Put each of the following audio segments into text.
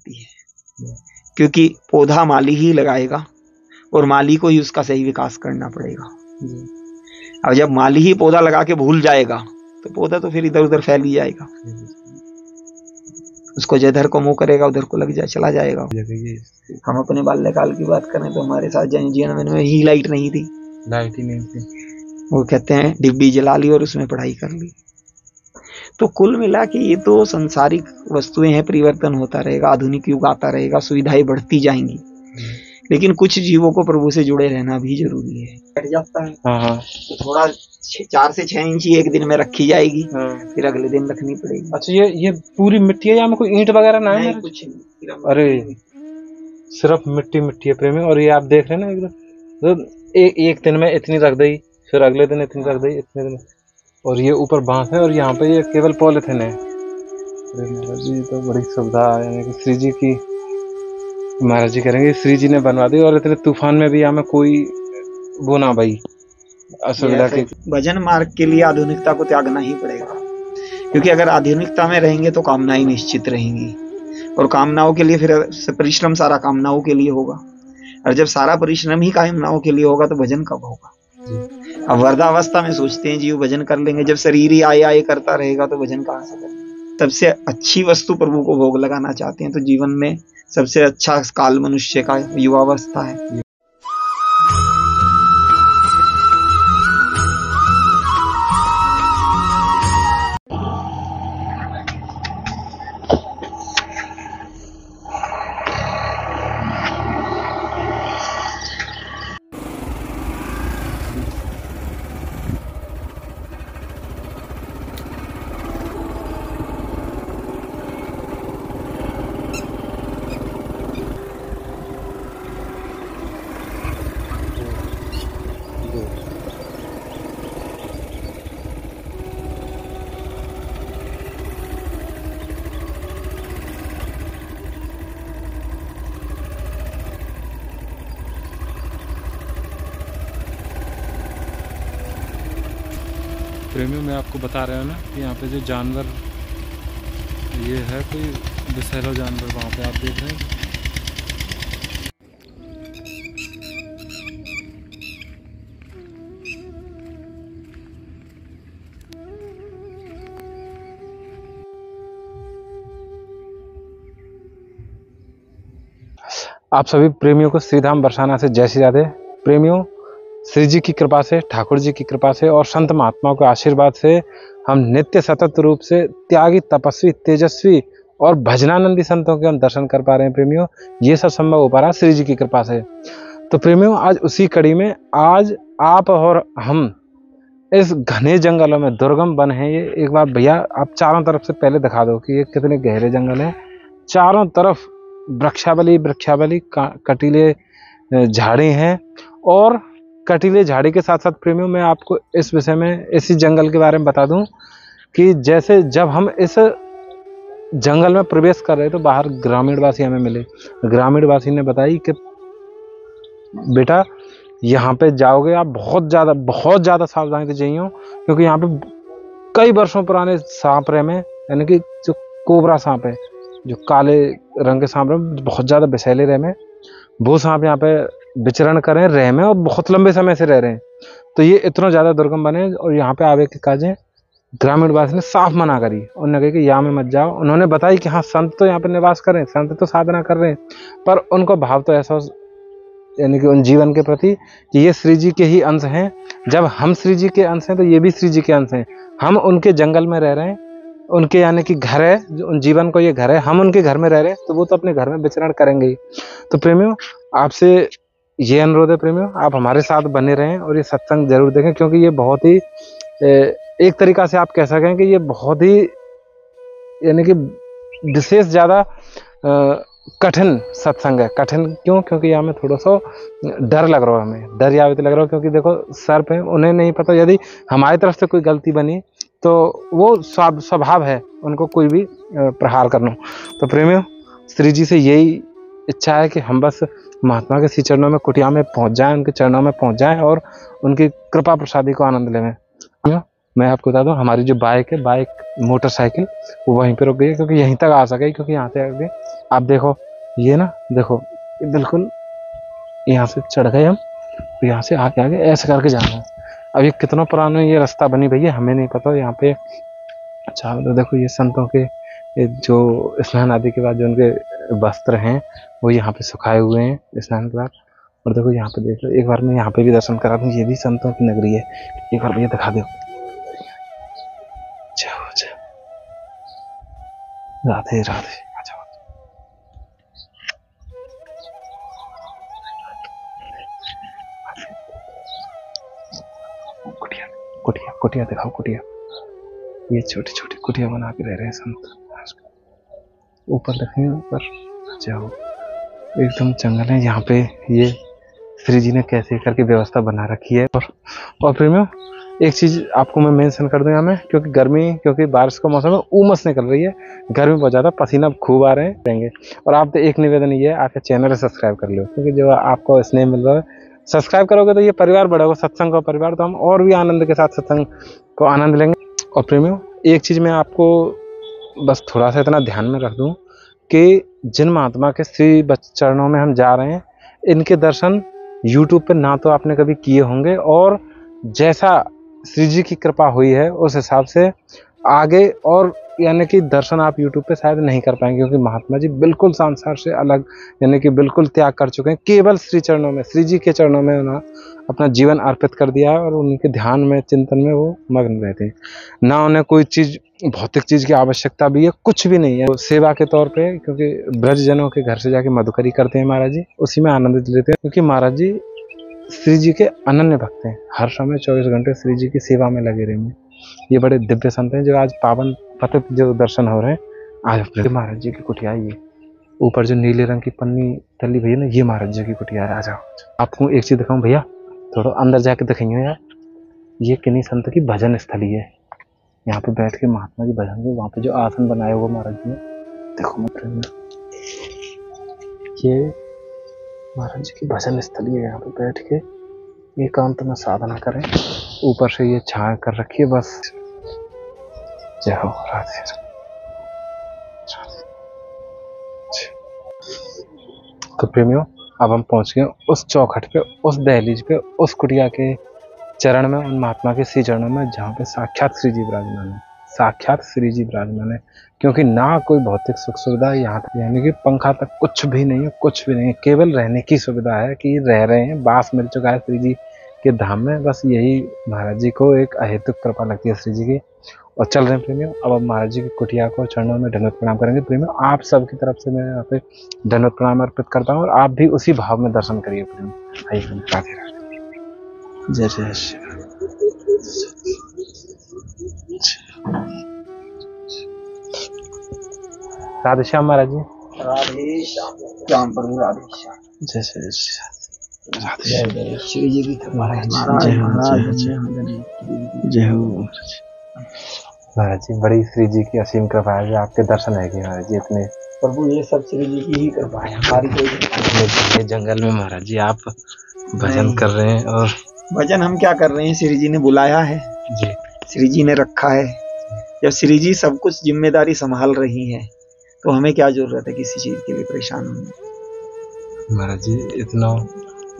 सकती है, क्योंकि पौधा माली ही लगाएगा और माली को ही उसका सही विकास करना पड़ेगा। अब जब माली ही पौधा लगा के भूल जाएगा तो पौधा तो फिर इधर उधर फैल ही जाएगा, उसको जिधर को मुंह करेगा उधर को लग जाए, चला जाएगा। हम अपने बाल्यकाल की बात करें तो हमारे साथ जीवन में ही लाइट नहीं थी, वो कहते हैं डिब्बी जला ली और उसमें पढ़ाई कर ली। तो कुल मिला के ये तो संसारिक वस्तुएं हैं, परिवर्तन होता रहेगा, आधुनिक युग आता रहेगा, सुविधाएं बढ़ती जाएंगी, लेकिन कुछ जीवों को प्रभु से जुड़े रहना भी जरूरी है। बैठ जाता है तो थोड़ा 4 से 6 इंची एक दिन में रखी जाएगी, फिर अगले दिन रखनी पड़ेगी। अच्छा, ये पूरी मिट्टी है या में कोई ईंट वगैरह ना है? कुछ नहीं, अरे सिर्फ मिट्टी मिट्टी है प्रेमी। और ये आप देख रहे हैं ना एकदम, तो एक दिन में इतनी रख दी, फिर अगले दिन इतनी रख दी, इतने दिन। और ये ऊपर बांस है और यहाँ पे ये केवल पॉलिथीन है। महाराज जी तो बड़ी सुविधा यानी कि श्री जी की, महाराज जी करेंगे श्री जी ने बनवा दी। और इतने तूफान में भी हमें कोई वो ना भाई असुविधा की। भजन मार्ग के लिए आधुनिकता को त्यागना ही पड़ेगा, क्योंकि अगर आधुनिकता में रहेंगे तो कामनाएं निश्चित रहेंगी, और कामनाओं के लिए फिर परिश्रम सारा कामनाओं के लिए होगा, और जब सारा परिश्रम ही कामनाओं के लिए होगा तो भजन कब होगा? अब वृद्धावस्था में सोचते हैं जीव भजन कर लेंगे, जब शरीर ही आए आए करता रहेगा तो भजन कहाँ से करेंगे? सबसे अच्छी वस्तु प्रभु को भोग लगाना चाहते हैं तो जीवन में सबसे अच्छा काल मनुष्य का युवावस्था है। प्रेमियों में आपको बता रहे हो ना कि यहाँ पे जो जानवर ये है कोई विषैला जानवर, वहाँ पे आप देख रहे हैं। आप सभी प्रेमियों को श्री धाम बरसाना से जय श्री राधे। प्रेमियों, श्री जी की कृपा से, ठाकुर जी की कृपा से और संत महात्माओं के आशीर्वाद से हम नित्य सतत रूप से त्यागी, तपस्वी, तेजस्वी और भजनानंदी संतों के हम दर्शन कर पा रहे हैं। प्रेमियों, ये सब संभव हो पा रहा है श्री जी की कृपा से। तो प्रेमियों, आज उसी कड़ी में आज आप और हम इस घने जंगलों में, दुर्गम वन है ये। एक बार भैया आप चारों तरफ से पहले दिखा दो कि ये कितने गहरे जंगल है। चारों तरफ वृक्षावली वृक्षावली, कटीले झाड़ी हैं। और कटीले झाड़ी के साथ साथ प्रेमियों, मैं आपको इस विषय में, इसी जंगल के बारे में बता दूं कि जैसे जब हम इस जंगल में प्रवेश कर रहे तो बाहर ग्रामीणवासी हमें मिले। ग्रामीणवासी ने बताई कि बेटा यहाँ पे जाओगे आप बहुत ज़्यादा सावधानी से जाइए, क्योंकि यहाँ पे कई वर्षों पुराने सांप रहे में, यानी कि जो कोबरा सांप है, जो काले रंग के सांप रहे, बहुत ज़्यादा विषैले रहे में, वो सांप यहाँ पे विचरण कर रहे हैं, रह में, और बहुत लंबे समय से रह रहे हैं। तो ये इतना ज़्यादा दुर्गम बने और यहाँ पे आवे के काजें ग्रामीणवासी ने साफ मना करी। उन्होंने कहा कि यहाँ में मत जाओ। उन्होंने बताई कि हाँ, संत तो यहाँ पे निवास कर रहे हैं, संत तो साधना कर रहे हैं, पर उनको भाव तो ऐसा, यानी कि उन जीवन के प्रति कि ये श्री जी के ही अंश हैं। जब हम श्री जी के अंश हैं तो ये भी श्री जी के अंश हैं। हम उनके जंगल में रह रहे हैं, उनके यानी कि घर है, जो उन जीवन को ये घर है, हम उनके घर में रह रहे हैं, तो वो तो अपने घर में विचरण करेंगे ही। तो प्रेमियों, आपसे ये अनुरोध है प्रेमियों, आप हमारे साथ बने रहें और ये सत्संग जरूर देखें, क्योंकि ये बहुत ही एक तरीका से आप कह सकें कि ये बहुत ही यानी कि विशेष ज़्यादा कठिन सत्संग है। कठिन क्यों? क्योंकि यहाँ में थोड़ा सा डर लग रहा है, हमें डर या लग रहा है, क्योंकि देखो सर्प है, उन्हें नहीं पता यदि हमारी तरफ से कोई गलती बनी तो वो स्वभाव है उनको कोई भी प्रहार करना। तो प्रेमियों, श्री जी से यही इच्छा है कि हम बस महात्मा के श्री चरणों में, कुटिया में पहुंच जाएं, उनके चरणों में पहुंच जाएं और उनकी कृपा प्रसादी को आनंद लें। मैं आपको बता दूं, हमारी जो बाइक है, बाइक मोटरसाइकिल वो वहीं पे रुक गई, क्योंकि यहीं तक आ सके, क्योंकि यहाँ से आगे आप देखो ये ना, देखो ये बिल्कुल यहाँ से चढ़ गए हम, तो यहाँ से आगे आगे ऐसे करके जाना है। अब ये कितना पुराना ये रास्ता बनी भैया हमें नहीं पता। यहाँ पे चारों तो देखो ये संतों के जो स्नान आदि के बाद जो उनके वस्त्र हैं वो यहाँ पे सुखाए हुए हैं स्नान के बाद। और देखो यहाँ पे देख लो, एक बार मैं यहाँ पे भी दर्शन करा दूँ, ये भी संतों की नगरी है, एक बार भैया दिखा दो। राधे राधे। कुटिया कुटिया कुटिया दिखाओ, कुटिया, ये छोटी छोटी कुटिया बना के रह रहे हैं संत। ऊपर देखेंगे, ऊपर जाओ एकदम जंगल है यहाँ पे। ये श्री जी ने कैसे करके व्यवस्था बना रखी है। और प्रेमियों एक चीज आपको मैं मेंशन कर दूं यहाँ में, क्योंकि गर्मी, क्योंकि बारिश का मौसम है, उमस निकल रही है, गर्मी बहुत ज़्यादा, पसीना खूब आ रहे हैं रहेंगे। और आप तो एक निवेदन ये है, आपके चैनल सब्सक्राइब कर लो, क्योंकि जो आपको स्नेह मिल रहा है, सब्सक्राइब करोगे तो ये परिवार बढ़ेगा, सत्संग का परिवार, तो हम और भी आनंद के साथ सत्संग को आनंद लेंगे। और प्रेमियों एक चीज़ मैं आपको बस थोड़ा सा इतना ध्यान में रख दूँ कि जिन महात्मा के श्री चरणों में हम जा रहे हैं, इनके दर्शन यूट्यूब पर ना तो आपने कभी किए होंगे, और जैसा श्री जी की कृपा हुई है उस हिसाब से आगे और यानी कि दर्शन आप यूट्यूब पे शायद नहीं कर पाएंगे, क्योंकि महात्मा जी बिल्कुल संसार से अलग यानी कि बिल्कुल त्याग कर चुके हैं। केवल श्री चरणों में, श्री जी के चरणों में उन्होंने अपना जीवन अर्पित कर दिया है, और उनके ध्यान में, चिंतन में वो मग्न रहते हैं। ना उन्हें कोई चीज़, भौतिक चीज़ की आवश्यकता भी है, कुछ भी नहीं है। तो सेवा के तौर पे, क्योंकि ब्रजजनों के घर से जाके मधुकरी करते हैं महाराज जी, उसी में आनंदित लेते हैं, क्योंकि महाराज जी श्री जी के अनन्य भक्त हैं, हर समय 24 घंटे श्री जी की सेवा में लगे रहेंगे। ये बड़े दिव्य संत हैं जो आज पावन पतित जो दर्शन हो रहे हैं। आज महाराज जी की कुटिया, ये ऊपर जो नीले रंग की पन्नी तली भैया ना, ये महाराज जी की कुटिया है। आ जाओ, आपको एक चीज दिखाऊं भैया, थोड़ा अंदर जाके दिखाइए यार, ये किन्हीं संत की भजन स्थली है। यहाँ पे बैठ के महात्मा जी भजन के, वहाँ पे जो आसन बनाया हुआ महाराज जी ने, देखो मत, ये महाराज जी की भजन स्थली है। यहाँ पे बैठ के एकांत में साधना करें, ऊपर से ये छाया कर रखी है बस। जय हो राधे। तो प्रेमियों अब हम पहुंच गए उस चौखट पे, उस दहलीज पे, उस कुटिया के चरण में, उन महात्मा के श्री चरणों में, जहाँ पे साक्षात श्री जी विराजमान है, साक्षात श्री जी विराजमान है। क्योंकि ना कोई भौतिक सुख सुविधा यहाँ तक, यानी कि पंखा तक कुछ भी नहीं है, कुछ भी नहीं है, केवल रहने की सुविधा है कि रह रहे हैं, बास मिल चुका है श्री जी के धाम में। बस यही महाराज जी को एक अहेतुक कृपा लगती है श्री जी की। और चल रहे हैं प्रेमियों, अब हम महाराज जी की कुटिया को चरणों में दंडवत प्रणाम करेंगे। प्रेमियों आप सबकी तरफ से मैं यहाँ पे दंडवत प्रणाम अर्पित करता हूँ, और आप भी उसी भाव में दर्शन करिए प्रेमियों। आइए, राधे राधे, जय जय श्री राधे श्याम महाराज जी। राधे श्याम प्रभु, राधे श्याम, जय जय श्री जी की कृपा है महाराज। जय हो महाराज जी, बड़ी श्री जी की असीम कृपा है, आपके दर्शन है कि महाराज जी इतने। प्रभु ये सब श्री जी की ही कृपा है, हमारी कोई जंगल में महाराज जी आप भजन कर रहे हैं। और भजन हम क्या कर रहे हैं, श्री जी ने बुलाया है जी, श्री जी ने रखा है। जब श्री जी सब कुछ जिम्मेदारी संभाल रही हैं, तो हमें क्या जरूरत है किसी चीज के लिए परेशान होने। महाराज जी इतना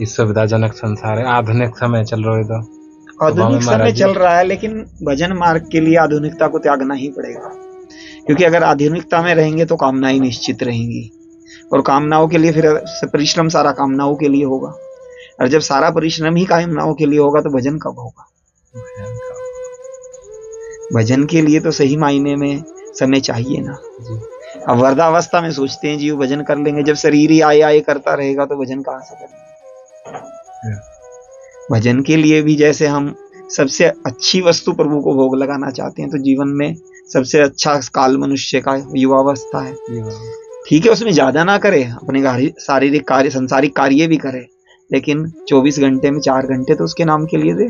इस सुविधाजनक संसार है, आधुनिक समय चल रहा है, तो आधुनिक समय चल रहा है, लेकिन भजन मार्ग के लिए आधुनिकता को त्यागना ही पड़ेगा। क्योंकि अगर आधुनिकता में रहेंगे तो कामनाएं निश्चित रहेंगी, और कामनाओं के लिए फिर परिश्रम सारा कामनाओं के लिए होगा, और जब सारा परिश्रम ही कामनाओं के लिए होगा तो भजन कब होगा। भजन के लिए तो सही मायने में समय चाहिए ना। अब वृद्धावस्था में सोचते हैं जीव भजन कर लेंगे, जब शरीर ही आए आए करता रहेगा तो भजन कहाँ से करेंगे। भजन के लिए भी जैसे हम सबसे अच्छी वस्तु प्रभु को भोग लगाना चाहते हैं, तो जीवन में सबसे अच्छा काल मनुष्य का युवावस्था है। ठीक है, उसमें ज्यादा ना करे, अपने शारीरिक कार्य, सांसारिक कार्य भी करे, लेकिन 24 घंटे में 4 घंटे तो उसके नाम के लिए दे।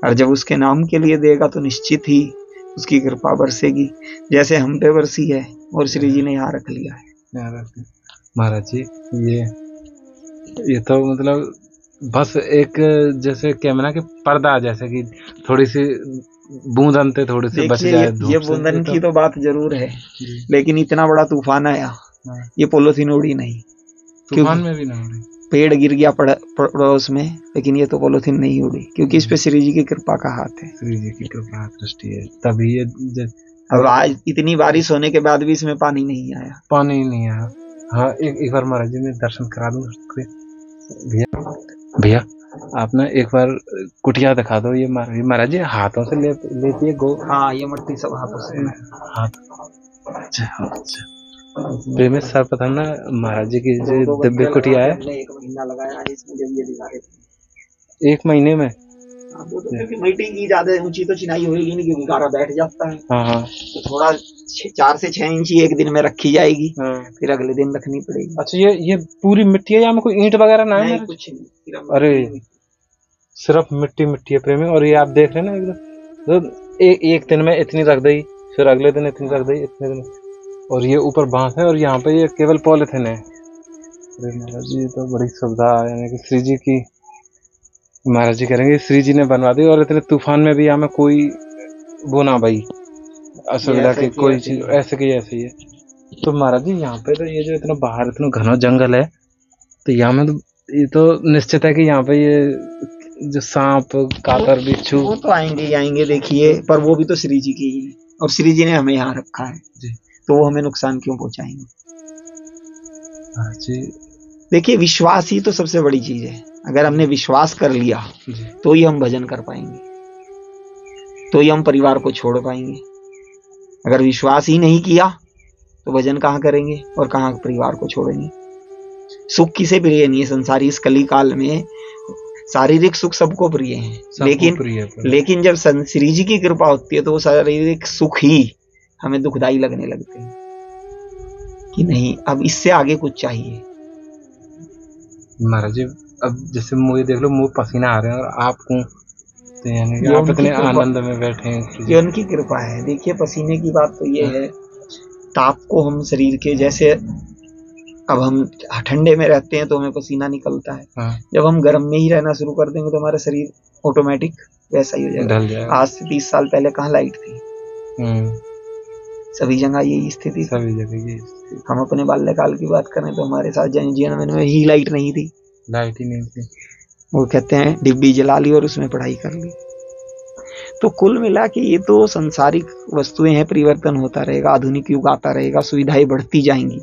और जब उसके नाम के लिए देगा तो निश्चित ही उसकी कृपा बरसेगी, जैसे हम पे बरसी है और श्री जी ने यहाँ रख लिया है। महाराज जी ये तो मतलब बस एक जैसे कैमरा के पर्दा जैसे कि थोड़ी सी बूंदन से थोड़ी सी बच जाए ये बूंदन की तो बात जरूर है, लेकिन इतना बड़ा तूफान आया, ये पॉलीथीन उड़ी नहीं, तूफान में भी नहीं उड़ी, पेड़ गिर गया पड़ोस में, लेकिन ये तो पॉलीथीन नहीं उड़ी, क्योंकि इस पे श्री जी की कृपा का हाथ है, श्री जी की कृपा दृष्टि है, तभी ये अब आज इतनी बारिश होने के बाद भी इसमें पानी नहीं आया, पानी नहीं आया। हाँ, एक बार महाराज जी मैं दर्शन करा दूं भैया, आप ना एक बार कुटिया दिखा दो। ये महाराज जी हाथों से लेती है गो। हाँ, ये मट्टी सब हाथों से, हाथ। अच्छा प्रेमी सर्वप्रथम ना महाराज जी की जो दिव्य कुटिया है, 1 महीना लगाया है इसमें, जब ये दिखा रहे थे 1 महीने में। क्योंकि मिट्टी की ज्यादा ऊंची तो चिनाई होगी नहीं, क्योंकि गारा बैठ जाता है। हाँ, तो थोड़ा 4 से 6 इंची एक दिन में रखी जाएगी, फिर अगले दिन रखनी पड़ेगी। अच्छा, ये पूरी मिट्टी है या में कोई ईंट वगैरह ना है? कुछ नहीं, अरे सिर्फ मिट्टी है प्रेमी। और ये आप देख रहे हैं ना एकदम, तो एक दिन में इतनी रख दी, फिर अगले दिन इतनी रख दी, इतने दिन, और ये ऊपर बांस है और यहाँ पे ये केवल पॉलिथीन है। अरे महाराज जी तो बड़ी सुविधा, यानी कि श्री जी की, महाराज जी करेंगे श्री जी ने बनवा दी, और इतने तूफान में भी यहाँ में कोई वो ना भाई असुविधा की कोई चीज ऐसे की ऐसे ही है। तो महाराज जी यहाँ पे तो ये जो इतना बाहर इतना घना जंगल है, तो यहाँ में तो ये तो निश्चित है कि यहाँ पे ये जो सांप कातर बिच्छू वो तो आएंगे देखिए, पर वो भी तो श्री जी की ही है, और श्री जी ने हमें यहाँ रखा है जी, तो वो हमें नुकसान क्यों पहुंचाएंगे? जी देखिए, विश्वास ही तो सबसे बड़ी चीज है। अगर हमने विश्वास कर लिया तो ही हम भजन कर पाएंगे, तो ही हम परिवार को छोड़ पाएंगे। अगर विश्वास ही नहीं किया तो भजन कहाँ करेंगे और कहाँ परिवार को छोड़ेंगे? सुख किसे प्रिय नहीं है संसारी इस कली काल में? शारीरिक सुख सबको प्रिय है, लेकिन जब श्री जी की कृपा होती है तो वो शारीरिक सुख ही हमें दुखदाई लगने लगते हैं कि नहीं, अब इससे आगे कुछ चाहिए। महाराज जी अब जैसे मुझे देख लो, मुझे पसीना आ रहे हैं और आपको, तो यानी कि आप इतने आनंद में बैठे हैं, ये उनकी कृपा है। देखिए, पसीने की बात तो ये है, ताप को हम शरीर के, जैसे अब हम ठंडे में रहते हैं तो हमें पसीना निकलता है, जब हम गर्म में ही रहना शुरू कर देंगे तो हमारा शरीर ऑटोमेटिक वैसा ही हो जाएगा। आज से 30 साल पहले कहाँ लाइट थी? सभी जगह यही स्थिति, सभी जगह यही स्थिति। हम अपने बाल्यकाल की बात करें तो हमारे साथ जीवन में ही लाइट नहीं थी, लाइट ही नहीं थी। वो कहते हैं डिब्बी जला ली और उसमें पढ़ाई कर ली। तो कुल मिला के ये तो संसारिक वस्तुएं हैं, परिवर्तन होता रहेगा, आधुनिक युग आता रहेगा, सुविधाएं बढ़ती जाएंगी,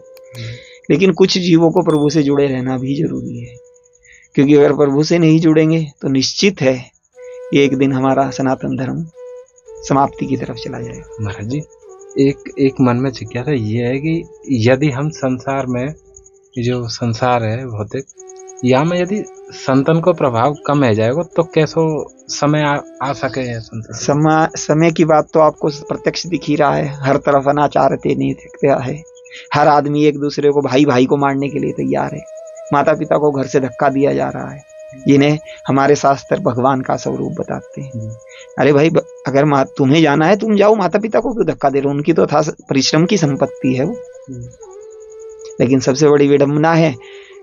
लेकिन कुछ जीवों को प्रभु से जुड़े रहना भी जरूरी है, क्योंकि अगर प्रभु से नहीं जुड़ेंगे तो निश्चित है एक दिन हमारा सनातन धर्म समाप्ति की तरफ चला जाएगा। महाराज जी एक मन में जिज्ञासा ये है कि यदि हम संसार में, जो संसार है भौतिक, या में यदि संतन को प्रभाव कम है जाएगा तो कैसो समय आ सके है संतन? समय की बात तो आपको प्रत्यक्ष दिख ही रहा है, हर तरफ अनाचार नहीं दिखता है, हर आदमी एक दूसरे को, भाई को मारने के लिए तैयार है, माता पिता को घर से धक्का दिया जा रहा है, जिन्हें हमारे शास्त्र भगवान का स्वरूप बताते हैं। अरे भाई, अगर तुम्हें जाना है तुम जाओ, माता पिता को क्यों धक्का दे रहे हो? उनकी तो था परिश्रम की संपत्ति है वो। लेकिन सबसे बड़ी विडंबना है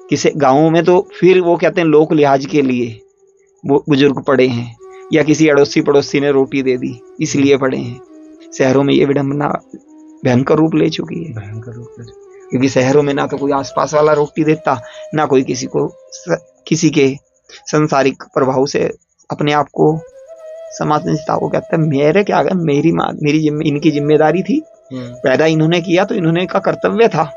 किसी गाँवों में तो फिर वो कहते हैं लोक लिहाज के लिए वो बुजुर्ग पड़े हैं, या किसी अड़ोसी पड़ोसी ने रोटी दे दी इसलिए पड़े हैं। शहरों में ये विडंबना भयंकर रूप ले चुकी है, क्योंकि शहरों में ना तो कोई आसपास वाला रोटी देता, ना कोई किसी के संसारिक प्रभाव से अपने आप को समाजता को कहता है मेरे क्या गया, इनकी जिम्मेदारी थी, पैदा इन्होंने किया तो इन्होंने का कर्तव्य था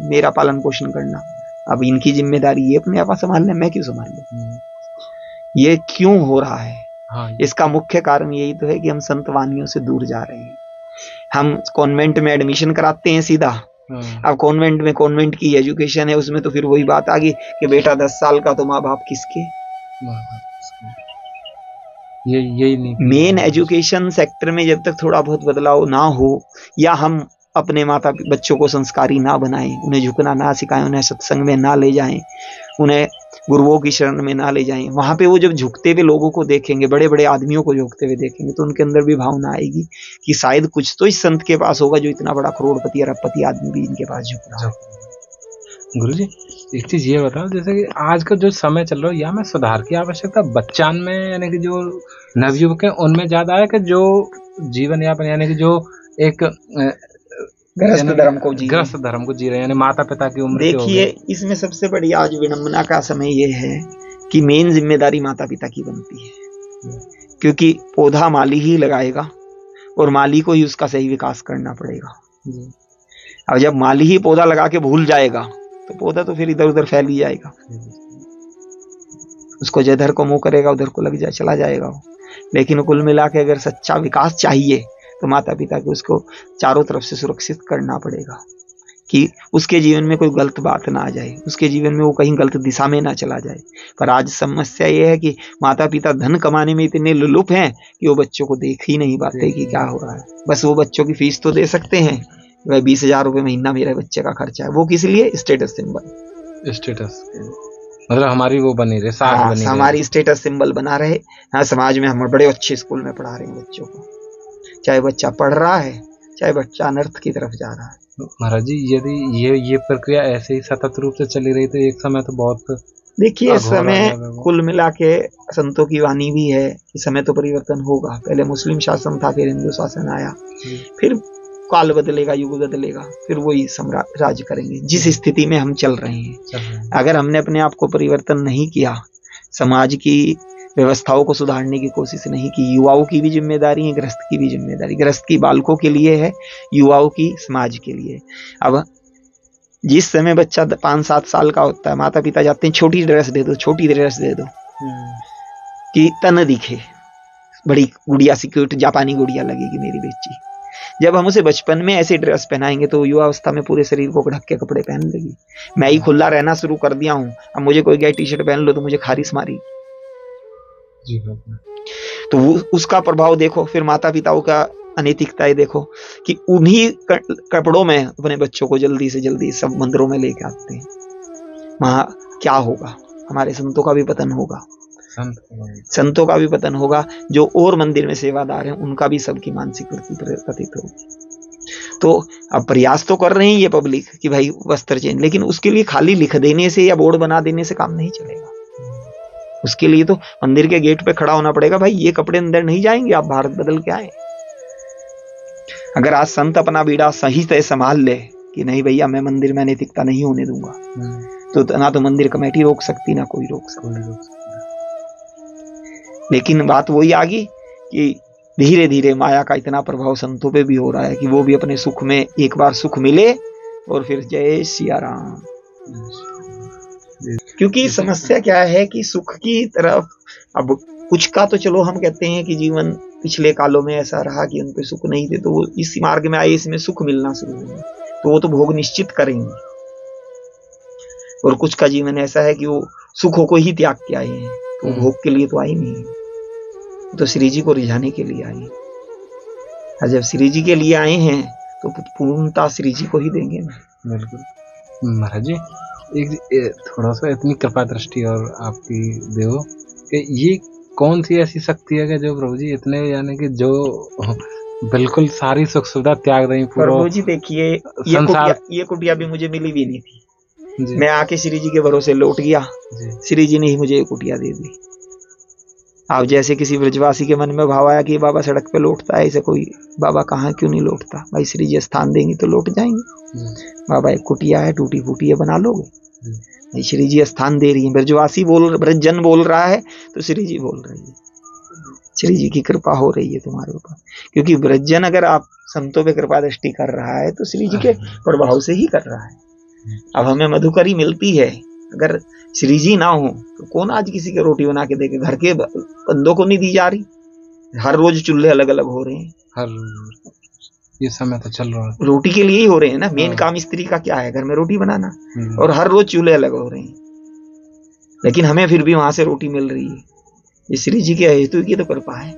मेरा पालन पोषण करना, अब इनकी जिम्मेदारी ये अपने आप संभाल लें, मैं क्यों संभाल लूं? ये क्यों हो रहा है? इसका मुख्य कारण यही तो है कि हम संत वानियों से दूर जा रहे हैं। हम कॉन्वेंट में एडमिशन कराते हैं सीधा, अब कॉन्वेंट की एजुकेशन है, उसमें तो फिर वही बात आ गई कि बेटा 10 साल का तो माँ बाप किसके? यही नहीं। मेन एजुकेशन सेक्टर में जब तक थोड़ा बहुत बदलाव ना हो, या हम अपने बच्चों को संस्कारी ना बनाएं, उन्हें झुकना ना सिखाएं, उन्हें सत्संग में ना ले जाएं, उन्हें गुरुओं की शरण में ना ले जाएं, वहां पे वो जब झुकते हुए लोगों को देखेंगे, बड़े बड़े आदमियों को झुकते हुए देखेंगे, तो उनके अंदर भी भावना आएगी कि शायद कुछ तो इस संत के पास होगा जो इतना बड़ा करोड़पति अरबपति आदमी भी इनके पास झुक रहा है। गुरुजी एक चीज ये बताओ, जैसे कि आज का जो समय चल रहा है या में सुधार की आवश्यकता बच्चान में यानी कि जो नवयुवक हैं उनमें ज्यादा है कि जो जीवन यापन यानी कि जो एक गृहस्थ धर्म को जी ग्रस्त धर्म को जी रहे हैं, यानी माता पिता की उम्र के हो देखिए गए। इसमें सबसे बड़ी आज विडंबना का समय ये है कि मेन जिम्मेदारी माता पिता की बनती है, क्योंकि पौधा माली ही लगाएगा और माली को ही उसका सही विकास करना पड़ेगा। अब जब माली ही पौधा लगा के भूल जाएगा तो पौधा तो फिर इधर उधर फैल ही जाएगा, उसको जिधर को मुंह करेगा उधर को लग जाए चला जाएगा वो। लेकिन कुल मिला के अगर सच्चा विकास चाहिए तो माता पिता को उसको चारों तरफ से सुरक्षित करना पड़ेगा कि उसके जीवन में कोई गलत बात ना आ जाए, उसके जीवन में वो कहीं गलत दिशा में ना चला जाए। पर आज समस्या ये है कि माता पिता धन कमाने में इतने लुलुप हैं कि वो बच्चों को देख ही नहीं पाते कि क्या हो रहा है। बस वो बच्चों की फीस तो दे सकते हैं, वह 20,000 रुपये महीना मेरे बच्चे का खर्चा है, वो किस लिए? स्टेटस सिंबल, स्टेटस मतलब हमारी वो बनी रहे, साख बनी रहे, हमारी स्टेटस सिंबल बना रहे। हाँ, समाज में हम बड़े अच्छे स्कूल में पढ़ा रहे हैं बच्चों को, चाहे बच्चा पढ़ रहा है चाहे बच्चा अनर्थ की तरफ जा रहा है। महाराज जी यदि ये प्रक्रिया ऐसे ही सतत रूप से चली रही तो एक समय तो बहुत, देखिए समय कुल मिला के संतों की वाणी भी है कि समय तो परिवर्तन होगा। पहले मुस्लिम शासन था, फिर हिंदू शासन आया, फिर काल बदलेगा, युग बदलेगा, फिर वही सम्राट राज करेंगे। जिस स्थिति में हम चल रहे हैं, अगर हमने अपने आप को परिवर्तन नहीं किया, समाज की व्यवस्थाओं को सुधारने की कोशिश नहीं की, युवाओं की भी जिम्मेदारी है, गृहस्थ की भी जिम्मेदारी, गृहस्थ की बालकों के लिए है, युवाओं की समाज के लिए। अब जिस समय बच्चा 5-7 साल का होता है, माता पिता जाते हैं छोटी ड्रेस दे दो, छोटी ड्रेस दे दो कि तन दिखे, बड़ी गुड़िया सी क्यूट जापानी गुड़िया लगेगी मेरी बच्ची। जब हम उसे बचपन में ऐसे ड्रेस पहनाएंगे तो युवा अवस्था में पूरे शरीर को ढक के कपड़े पहन लेगी। मैं ही खुला रहना शुरू कर दिया हूं, अब मुझे कोई गया टी शर्ट पहन लो तो मुझे खारिश मारी। तो उसका प्रभाव देखो, फिर माता पिताओं का अनैतिकताएं देखो कि उन्हीं कपड़ों में अपने बच्चों को जल्दी से जल्दी सब मंदिरों में लेके आते हैं। वहां क्या होगा? हमारे संतों का भी पतन होगा, संतों का भी पतन होगा, जो और मंदिर में सेवादार हैं उनका भी सबकी मानसिक वृत्ति पतित होगी। तो अब प्रयास तो कर रहे हैं ये पब्लिक कि भाई वस्त्र चेंज, लेकिन उसके लिए खाली लिख देने से या बोर्ड बना देने से काम नहीं चलेगा। उसके लिए तो मंदिर के गेट पे खड़ा होना पड़ेगा, भाई ये कपड़े अंदर नहीं जाएंगे, आप भारत बदल के आए। अगर आज संत अपना बीड़ा सही से संभाल ले कि नहीं भैया मैं मंदिर में नैतिकता नहीं होने दूंगा, तो ना तो मंदिर कमेटी रोक सकती ना कोई रोक सकता। लेकिन बात वही आ गई कि धीरे धीरे माया का इतना प्रभाव संतों पे भी हो रहा है कि वो भी अपने सुख में एक बार सुख मिले और फिर जय सिया राम। क्योंकि समस्या क्या है कि सुख की तरफ, अब कुछ का तो चलो हम कहते हैं कि जीवन पिछले कालों में ऐसा रहा कि उन पे सुख नहीं थे, तो वो इस मार्ग में आए, इसमें सुख मिलना शुरू हुआ, तो वो तो भोग निश्चित करेंगे। और कुछ का जीवन ऐसा है कि वो सुखों को ही त्याग के आए हैं, तो भोग के लिए तो आए नहीं, तो श्री जी को रिझाने के लिए आए। और जब श्री जी के लिए आए हैं तो पूर्णता श्री जी को ही देंगे ना। बिल्कुल महाराज जी, एक थोड़ा सा इतनी कृपा दृष्टि और आपकी देव कि ये कौन सी ऐसी शक्ति है कि जो प्रभु जी इतने यानी कि जो बिल्कुल सारी सुख सुविधा त्याग दें पूरा। प्रभु जी देखिए ये कुटिया भी मुझे मिली भी नहीं थी, मैं आके श्री जी के भरोसे लौट गया, श्री जी ने ही मुझे कुटिया दे दी। अब जैसे किसी ब्रजवासी के मन में भाव आया कि बाबा सड़क पे लौटता है, ऐसे कोई बाबा कहाँ क्यों नहीं लौटता, भाई श्री जी स्थान देंगे तो लौट जाएंगे। बाबा एक कुटिया है टूटी फूटी है, बना लोगे? श्री जी स्थान दे रही है, ब्रजवासी ब्रजजन बोल रहा है तो श्री जी बोल रही है, श्री जी की कृपा हो रही है तुम्हारे ऊपर। क्योंकि ब्रजजन अगर आप संतों पे कृपा दृष्टि कर रहा है तो श्री जी के प्रभाव से ही कर रहा है। अब हमें मधुकरी मिलती है, अगर श्री जी ना हो तो कौन आज किसी के रोटी बना के देखे? घर के बंदों को नहीं दी जा रही, हर रोज चूल्हे अलग अलग हो रहे हैं, हर ये समय तो चल रहा है, रोटी के लिए ही हो रहे हैं ना। मेन काम स्त्री का क्या है? घर में रोटी बनाना, और हर रोज चूल्हे अलग हो रहे हैं, लेकिन हमें फिर भी वहां से रोटी मिल रही है। ये श्री जी के हेतु की तो कृपा है।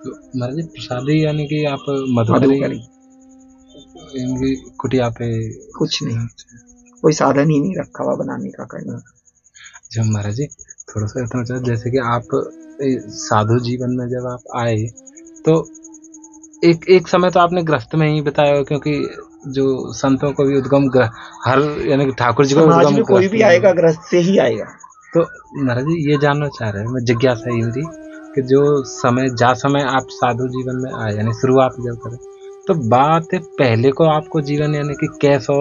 महाराज जी प्रसादी यानी कि आप मधुकरी इनकी कुटिया पे कुछ नहीं, कोई साधन ही नहीं रखा हुआ बनाने का करने का। जब महाराज जी थोड़ा सा इतना चाहे, जैसे कि आप साधु जीवन में जब आप आए तो एक समय तो आपने ग्रस्त में ही बिताया, क्योंकि जो संतों को भी उद्गम हर यानी कि ठाकुर जी को समाज उद्गम में कोई भी आएगा गृहस्थ से ही आएगा। तो महाराज जी ये जानना चाह रहे हैं, मैं जिज्ञासा ही मेरी कि जो समय आप साधु जीवन में आए यानी शुरुआत जब करें तो बात है पहले को आपको जीवन यानी कि कैसा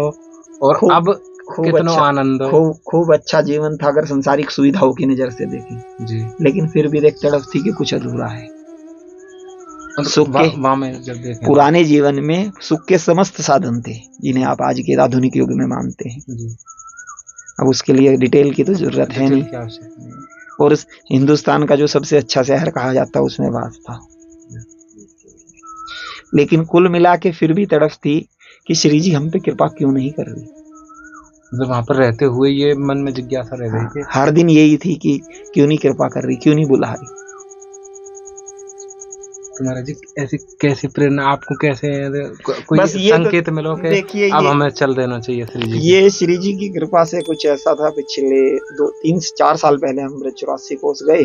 और अब कितना अच्छा, आनंद खूब अच्छा जीवन था अगर संसारिक सुविधाओं की नजर से देखें जी, लेकिन फिर भी एक तड़प थी कि कुछ अधूरा है। सुख के जब देखें पुराने जीवन में सुख के समस्त साधन थे जिन्हें आप आज के आधुनिक युग में मानते हैं जी। अब उसके लिए डिटेल की तो जरूरत है नहीं। और हिंदुस्तान का जो सबसे अच्छा शहर कहा जाता है उसमें वास था। लेकिन कुल मिला के फिर भी तड़फ थी कि श्री जी हम पे कृपा क्यों नहीं कर रही। जब वहां पर रहते हुए ये मन में जिज्ञासा रह गई थी हर दिन यही थी कि क्यों नहीं कृपा कर रही, क्यों नहीं बुला रही। तुम्हारा जी ऐसी कैसी प्रेरणा आपको कैसे कोई बस ये संकेत मिलो कि अब हमें चल देना चाहिए श्री जी। ये श्री जी की कृपा से कुछ ऐसा था। पिछले 2-3-4 साल पहले हम ब्रज 84 कोस गए।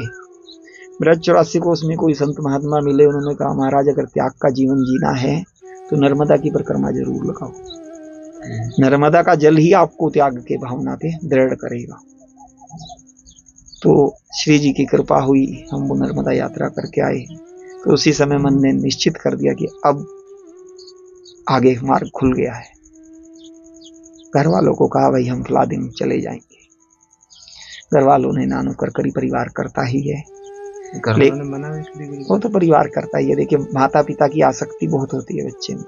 ब्रज 84 कोस में कोई संत महात्मा मिले, उन्होंने कहा महाराज अगर त्याग का जीवन जीना है तो नर्मदा की परिक्रमा जरूर लगाओ। नर्मदा का जल ही आपको त्याग के भावना पे दृढ़ करेगा। तो श्री जी की कृपा हुई, हम वो नर्मदा यात्रा करके आए। तो उसी समय मन ने निश्चित कर दिया कि अब आगे मार्ग खुल गया है। घर वालों को कहा भाई हम फला दिन चले जाएंगे। घर वालों ने नानो करकरी परिवार करता ही है, मना वो तो परिवार करता ही है। देखिए माता पिता की आसक्ति बहुत होती है बच्चे में,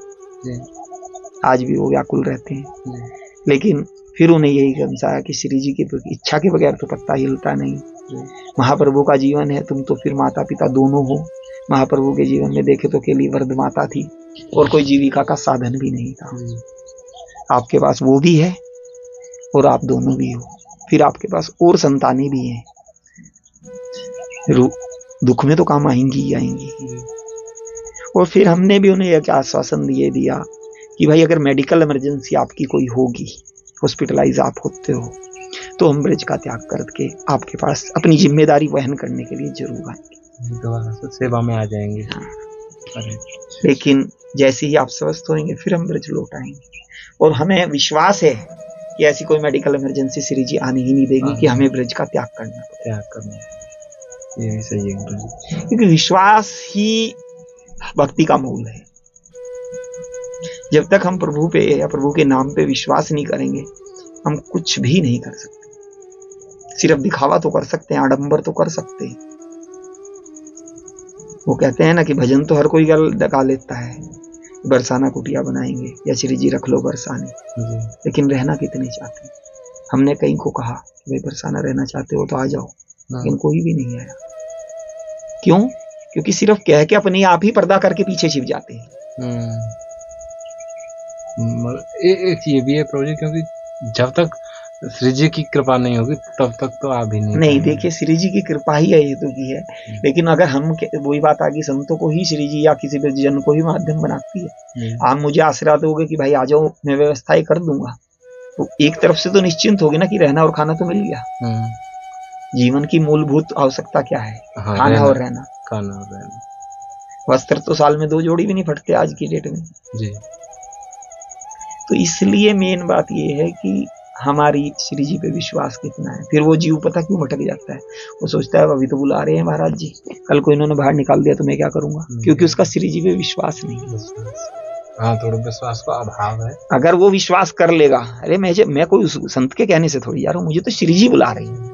आज भी वो व्याकुल रहते हैं। लेकिन फिर उन्हें यही समझाया कि श्री जी की इच्छा के बगैर तो पत्ता हिलता नहीं। महाप्रभु का जीवन है, तुम तो फिर माता पिता दोनों हो। महाप्रभु के जीवन में देखे तो केवल वृद्ध माता थी और कोई जीविका का साधन भी नहीं था। आपके पास वो भी है और आप दोनों भी हो, फिर आपके पास और संतानें भी हैं। दुख में तो काम आएंगी ही आएंगी। और फिर हमने भी उन्हें एक आश्वासन दिया कि भाई अगर मेडिकल इमरजेंसी आपकी कोई होगी, हॉस्पिटलाइज आप होते हो, तो हम ब्रज का त्याग करके आपके पास अपनी जिम्मेदारी वहन करने के लिए जरूर आएंगे, सेवा में आ जाएंगे। लेकिन जैसे ही आप स्वस्थ होंगे फिर हम ब्रज लौट आएंगे। और हमें विश्वास है कि ऐसी कोई मेडिकल इमरजेंसी श्री जी आने ही नहीं देगी कि हमें ब्रज का त्याग करना। ये भी सही है, क्योंकि विश्वास ही भक्ति का मूल है। जब तक हम प्रभु पे या प्रभु के नाम पे विश्वास नहीं करेंगे हम कुछ भी नहीं कर सकते। सिर्फ दिखावा तो कर सकते हैं, आडंबर तो कर सकते हैं। वो कहते हैं ना कि भजन तो हर कोई गा लेता है, बरसाना कुटिया बनाएंगे या श्री जी रख लो बरसाने, लेकिन रहना कितने चाहते हैं। हमने कहीं को कहा कि भाई बरसाना रहना चाहते हो तो आ जाओ, लेकिन कोई भी नहीं आया। क्यों? क्योंकि सिर्फ कह के अपने आप ही पर्दा करके पीछे छिप जाते हैं। एक ये भी है प्रोजेक्ट, क्योंकि जब तक श्री जी की कृपा नहीं होगी तब तक तो आप भी नहीं। देखिए श्री जी की कृपा ही हेतु की है, लेकिन अगर हम वही बात आ गई, संतों को ही श्री जी या किसी भी जन को ही माध्यम बनाती है। आप मुझे आश्रय दोगे कि भाई आ जाओ, मैं व्यवस्थाएं कर दूंगा, तो एक तरफ से तो निश्चिंत होगी ना कि रहना और खाना तो मिल गया। जीवन की मूलभूत आवश्यकता क्या है? खाना और रहना। वस्त्र तो साल में 2 जोड़ी भी नहीं फटते आज की डेट में जी। तो इसलिए मेन बात ये है कि हमारी श्री जी पे विश्वास कितना है। फिर वो जीव पता क्यों भटक जाता है, वो सोचता है अभी तो बुला रहे हैं महाराज जी, कल को इन्होंने बाहर निकाल दिया तो मैं क्या करूंगा, क्योंकि उसका श्री जी पे विश्वास नहीं है। हाँ, थोड़ा विश्वास का अभाव है। अगर वो विश्वास कर लेगा, अरे मैं कोई संत के कहने से थोड़ी जा रहा हूँ, मुझे तो श्री जी बुला रही है।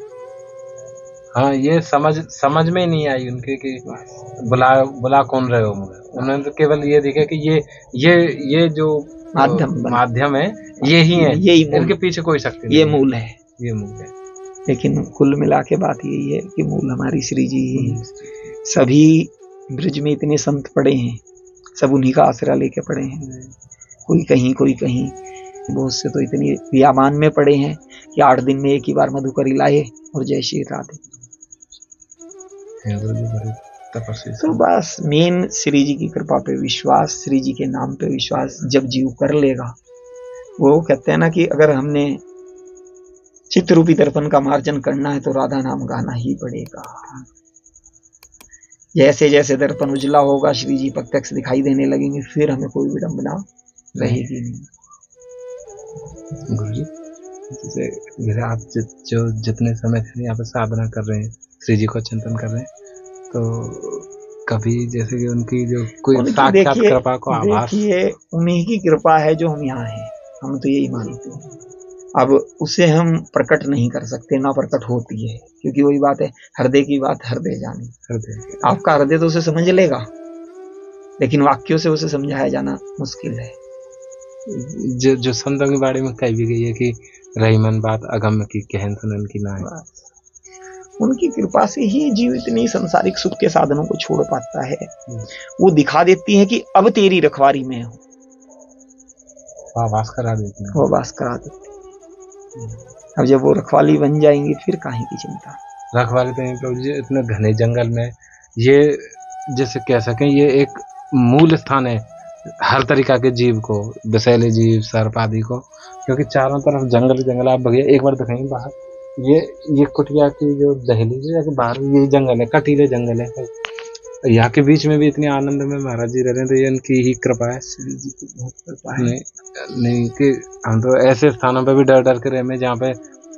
हाँ, ये समझ में नहीं आई उनके कि बुला कौन रहे हो मुझे। उन्होंने तो केवल ये देखा कि ये जो माध्यम है ये ही है, इनके पीछे कोई शक्ति नहीं, ये मूल है। लेकिन कुल मिला के बात यही है कि मूल हमारी श्री जी ही है। सभी ब्रज में इतने संत पड़े हैं, सब उन्हीं का आसरा लेके पड़े हैं। कोई कहीं, बहुत से तो इतनी व्यामान में पड़े हैं कि 8 दिन में एक ही बार मधुकरी लाए और जय श्री राधे। तो बस मेन श्री जी की कृपा पे विश्वास, श्री जी के नाम पे विश्वास जब जीव कर लेगा, वो कहते हैं ना कि अगर हमने चित्त रूपी दर्पण का मार्जन करना है तो राधा नाम गाना ही पड़ेगा। जैसे जैसे दर्पण उजला होगा, श्री जी प्रत्यक्ष दिखाई देने लगेंगे, फिर हमें कोई विडंबना रहेगी नहीं। गुरुजी, जैसे जैसे आप जो जितने समय से यहाँ पे साधना कर रहे हैं, श्री जी को चिंतन कर रहे हैं, तो कभी जैसे कि उनकी जो कोई साक्षात कृपा को आभास? देखिए, उन्हीं की कृपा है जो हम यहाँ हैं, हम तो यही मानते हैं। अब उसे हम प्रकट नहीं कर सकते, ना प्रकट होती है, क्योंकि वही बात है, हृदय की बात हृदय जाने। आपका हृदय तो उसे समझ लेगा, लेकिन वाक्यों से उसे समझाया जाना मुश्किल है। जो संतों के बारे में कही भी गई है कि रही मन बात अगम्य की, कहन सुनन की ना है। उनकी कृपा से ही जीव इतनी संसारिक सुख के साधनों को छोड़ पाता है। वो दिखा देती है कि अब तेरी रखवारी में हूँ, वास करा देती है, वो वास करा देती है। अब जब वो रखवाली बन जाएंगी फिर काहे की चिंता। रखवाली तो प्रभु जी इतने घने जंगल में, ये जैसे कह सकें ये एक मूल स्थान है हर तरीका के जीव को, विषैले जीव, सर्प आदि को, क्योंकि चारों तरफ जंगल जंगल। आप बघिए एक बार दिखाएंगे बाहर, ये कुटिया की जो दहलीज है, बाहर ये जंगल है, कटीले जंगल है। यहाँ के बीच में भी इतने आनंद में महाराज जी रह रहे हैं, तो ये इनकी ही कृपा है। जी की बहुत कृपा है। नहीं कि हम तो ऐसे स्थानों पे भी डर डर के रहे में जहाँ पे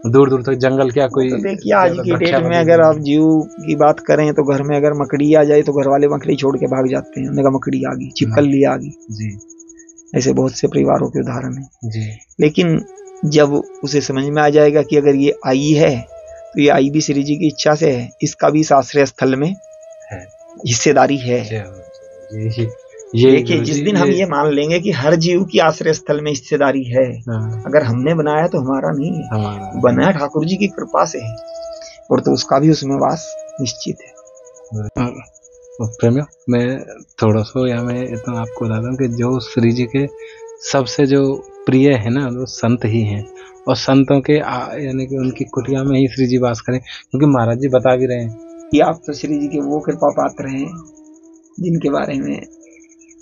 दूर दूर तक जंगल क्या कोई। तो देखिए आज की डेट में अगर आप जीव की बात करें तो घर में अगर मकड़ी आ जाए तो घर वाले मकड़ी छोड़ के भाग जाते हैं, उन्होंने कहा मकड़ी आ गई, छिपकली आ गई जी। ऐसे बहुत से परिवारों के उदाहरण है जी। लेकिन जब उसे समझ में आ जाएगा कि अगर ये आई है तो ये आई भी श्री जी की इच्छा से है, इसका भी आश्रय स्थल में हिस्सेदारी है। देखिए जिस दिन हम ये मान लेंगे कि हर जीव की आश्रय स्थल में हिस्सेदारी है, अगर हमने बनाया तो हमारा नहीं है, बनाया ठाकुर जी की कृपा से है, और तो उसका भी उसमें वास निश्चित है। प्रेमियों, मैं थोड़ा सा यहाँ मैं इतना आपको बता दूं कि जो श्री जी के सबसे जो प्रिय है ना, वो संत ही हैं, और संतों के यानी कि उनकी कुटिया में ही श्री जी वास करें, क्योंकि महाराज जी बता भी रहे हैं कि आप तो श्री जी के वो कृपा पात्र हैं जिनके बारे में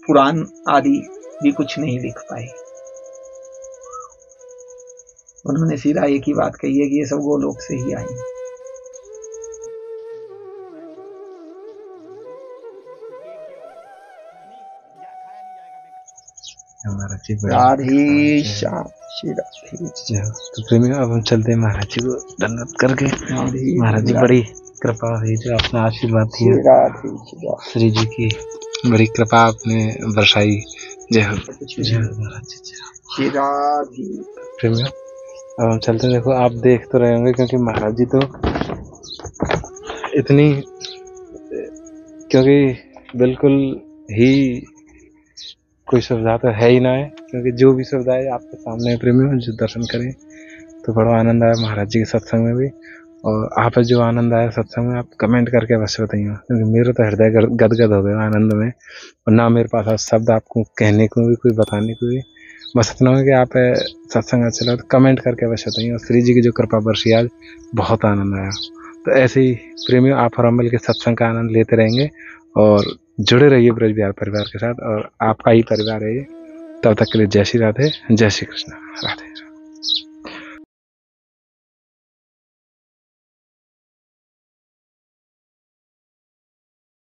पुराण आदि भी कुछ नहीं लिख पाए। उन्होंने सीधा एक ही बात कही है कि ये सब गोलोक से ही आई। राधे श्याम श्री राधे। तो प्रेमियों, अब हम चलते हैं महाराज जी को दंडवत करके। महाराज जी बड़ी कृपा हुई जो आपने आशीर्वाद दिया, श्री जी की बड़ी कृपा आपने बरसाई। जय हो महाराज जी। प्रेमियों, अब हम चलते हैं। देखो आप देख तो रहे होंगे, क्योंकि महाराज जी तो इतनी, क्योंकि बिल्कुल ही कोई सुविधा तो है ही ना है, क्योंकि जो भी सुविधा है आपके सामने है। प्रेमियों, जो दर्शन करें तो बड़ा आनंद आया महाराज जी के सत्संग में भी, और आप जो आनंद आया सत्संग में आप कमेंट करके अवश्य बताइए, क्योंकि मेरे तो हृदय गदगद हो गया आनंद में, और ना मेरे पास शब्द आपको कहने को भी, कोई बताने को भी। बस इतना हो कि आप सत्संग अच्छा लगा तो कमेंट करके अवश्य बताइए। और श्री जी की जो कृपा बरसी आज, बहुत आनंद आया। तो ऐसे ही प्रेमियों, आप और हम मिल के सत्संग का आनंद लेते रहेंगे, और जुड़े रहिए ब्रज बिहार परिवार के साथ, और आपका ही परिवार है ये। तब तक के लिए जय श्री राधे, जय श्री कृष्ण, राधे।